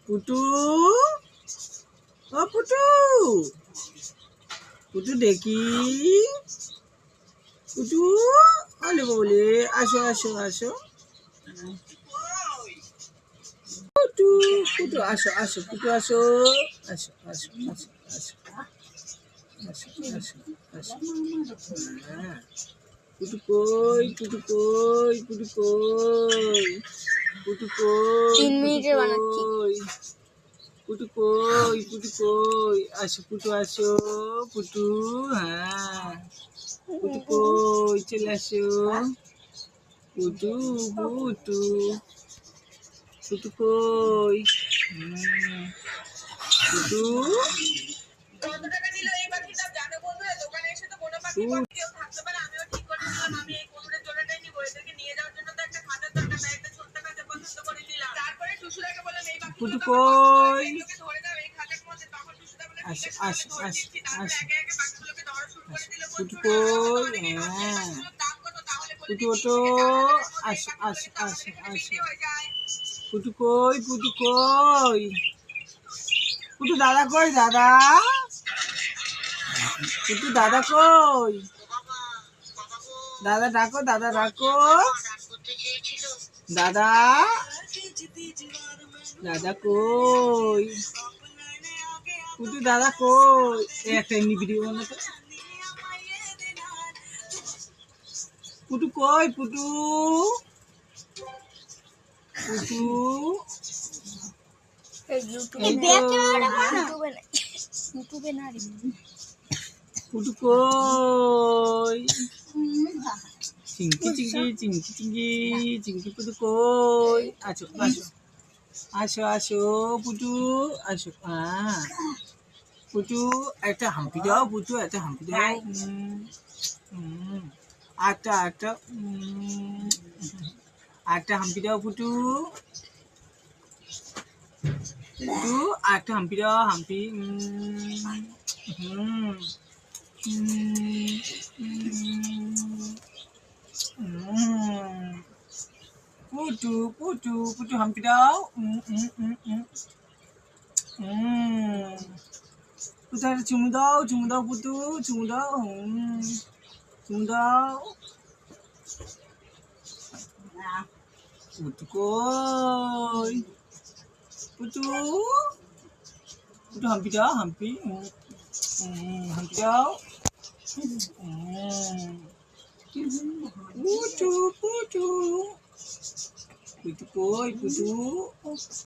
পুটু, ও পুটু, পুটু দেখি, পুটু, ওলে বলে, আসো আসো আসো, পুটু, পুটু আসো আসো, পুটু আসো, আসো আসো আসো আসো, আসো আসো আসো, হ্যাঁ, পুটু কই, পুটু কই, পুটু কই, পুটু কই, 3 পুটু মিনিটের বানাচ্ছি। কই, পুটু কই, পুটু কই, আসো পুটু আসো, পুটু, হ্যাঁ, পুটু কই, চলে আসো, পুটু, পুটু, পুটু কই, পুটু, কত টাকা নিল এই পাখিটা জানো বন্ধুরা? দোকানে এসে তো কোনো পাখি কেউ থাকতে পারে, আমিও ঠিক করে নিলাম আমি এই কোমরের জোড়াটাই নিবো। এদেরকে নিয়ে যাওয়ার জন্য তো একটা খাঁচার দরকার, তাই একটা ছোট্ট খাঁচা পছন্দ করে নিলাম। তারপরে টুসুদাকে বললাম এই পুটু পাখিগুলো কই, এগুলোকে ধরে দাও এই খাঁচার মধ্যে। তখন টুসুদা বলে ঠিক আসো আছে আসো আমি ধরে আসো দিচ্ছি। তারপরে আসো, একে একে পাখিগুলোকে ধরা শুরু করে দিল। পুটু বন্ধুরা কই, আমাকে হ্যাঁ, পাখিগুলোর দাম কত তাহলে বলে পুটু দিচ্ছি। ওটো, এই আসো আসো পাখিগুলো আসো কিন্তু আমাদের এখানে আসো, বিক্রি হয়ে যায়। পুটু কই, পুটু কই, পুটু দাদা কই, দাদা, পুটু দাদা কই, দাদা ডাকো, দাদা ডাকো, দাদা, দাদা কই, পুটু দাদা কই, একটা এমনি ভিডিও বানাতো, পুটু কই, পুটু, পুটু, এই ইউটিউবে না রে। পুটু কই, চিংকি চিংকি চিংকি চিংকি চিংকি, পুটু কই, আসো আসো আসো আসো, পুটু আসো, পুটু একটা হাম্পি দাও, পুটু একটা হাম্পি দাও, একটা একটা একটা হাম্পি দাও, পুটু, পুটু একটা হাম্পি দাও, হাম্পি, পুটু পুটু পুটু হাম্পি দাও, পুটু একটা চুমু দাও, চুমু দাও, পুটু চুমু দাও, চুমু দাও, পুটু কই, পুটু, পুটু হাম্পি দাও, হাম্পি, হাম্পি দাও, পুটু পুটু, পুটু কই, পুটু।